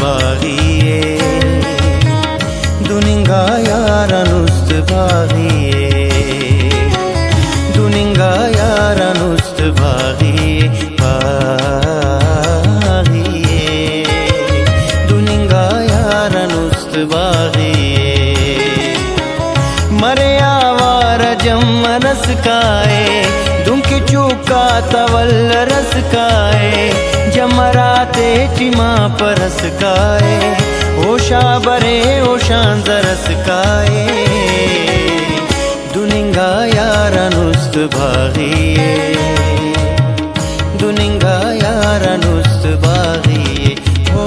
बागिये दुनिंगा यारा नुस्त बागिये दुनिंगा यारा नुस्त बागिये बागिये दुनिंगा यारा नुस्त बागिये मरे आवार जम रस काए दुंकी चूका तवल रस काए जमराते चिमा परस काए ओशा बरे ओशान जरस काए दुनिंगा यारा नुस्त बागिये दुनिंगा यारा नुस्त बागिये ओ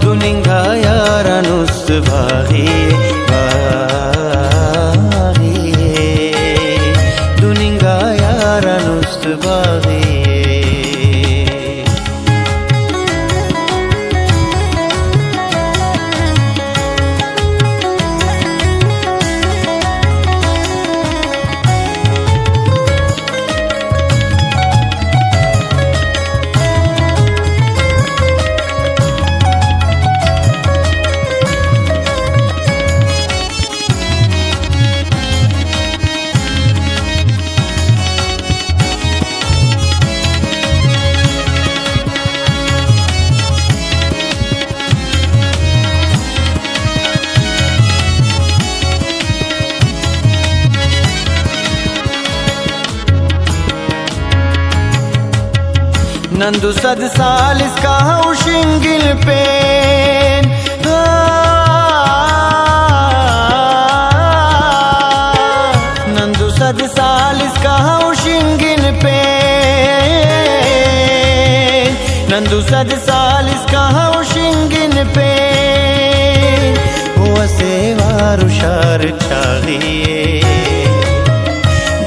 दुनिंगा यारा नुस्त बागिये बागिये दुनिंगा यारा नुस्त बागिये नंदु सद साल इसका उशिंगिल पेन नंदु सद साल इसका उशिंगिल पेन नंदु सद साल इसका उशिंगिल पेन वो सेवारु शार चागिए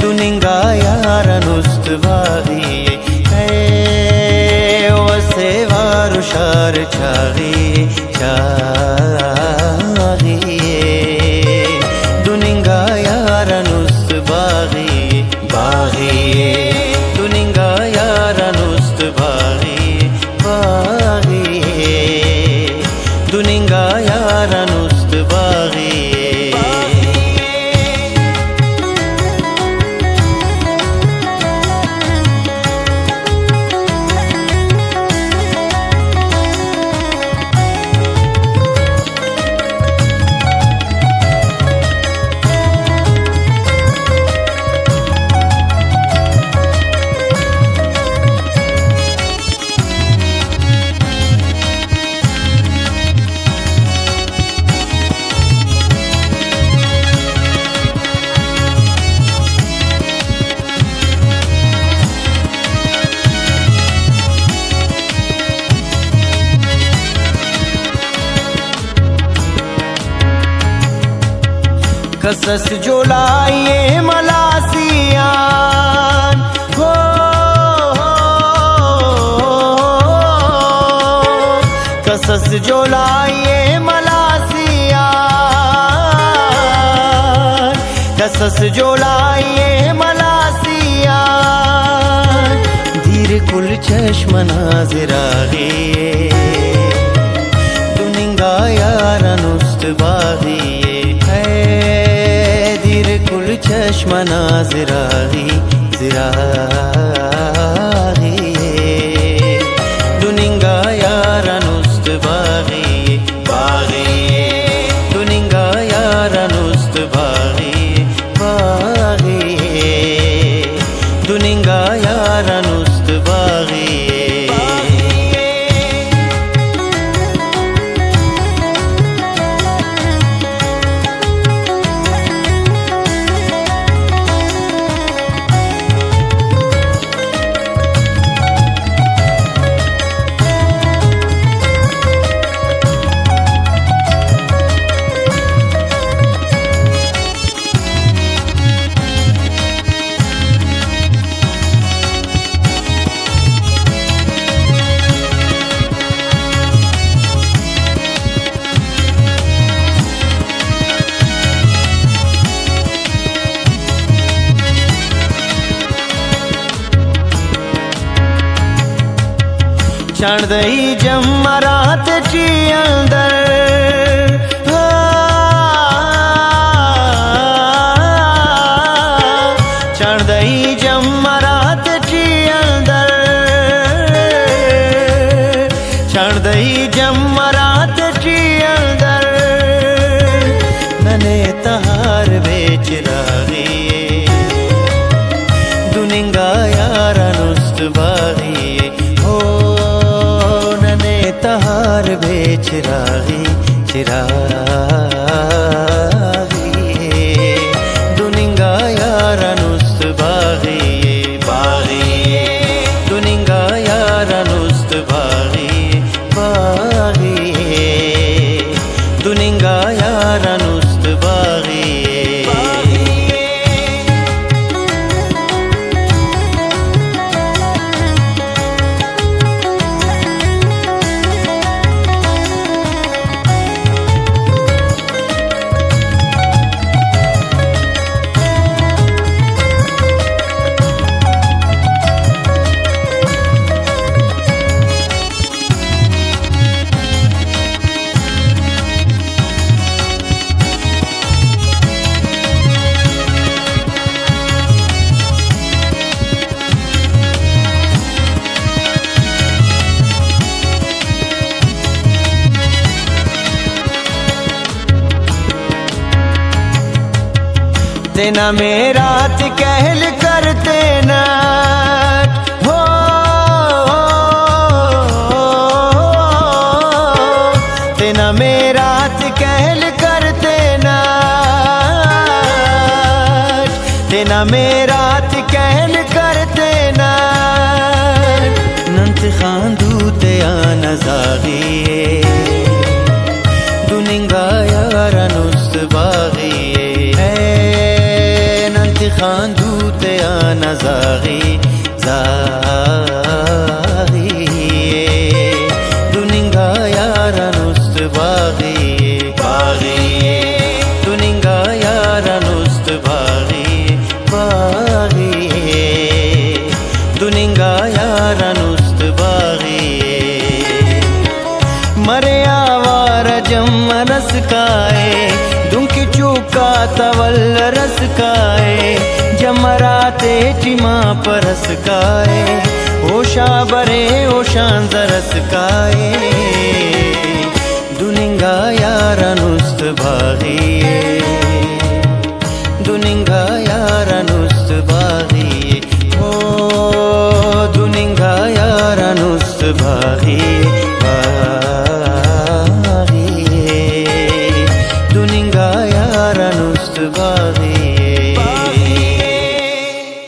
दुनिंगा यारा नुस्त बागिये सेवारु शार चागिये चागिये दुनिंगा यारा नुस्त बागिये बागिये दुनिंगा यारा नुस्त बागिये बागिये दुनिंगा यारा नुस्त बागिये कसस जो लाइए मलासियान हो कसस जो लाइए मलासियान कसस जो लाइए मलासियान धीर कुल चश्म नाज़िरागिये दुनिंगा यारा नुस्त बागिये कुल चश्म नाज़िरागी ज़िरागिये दुनिंगा यारा नुस्त बागिये बागिये दुनिंगा यारा नुस्त बागिये बागिये दुनिंगा यारा नुस्त बागिये शाणदई जम्मरात ची अंदर शाणदई जम्मरात ची अंदर शाणदई जम्मरात ची अंदर नने तहार बेच रागी दुनिंगा यारा नुस्त बागी हो नने तहार बेच रागी दुनिंगा यारा नुस्त बागी दुनिंगा यारा नुस्त बागी दुनिंगा यारा नुस्त बागी तेना मेरा कहल करते न हो तेना मेरा कहल करते न तेना मेरा कहल करते न नंत खांदू ते आना जागी दुनिंगा यारा नुस्त बागी खांदू ते आना जागी दुनिंगा यारा नुस्त बागी दुनिंगा यारा नुस्त बागी दुनिंगा यारा नुस्त बागी मरे आवारा जम रस काए दुंकी चूका तवल रस काए जमराते चिमा परस काए ओशा बरे ओशान जरस काए दुनिंगा यारा नुस्त बागी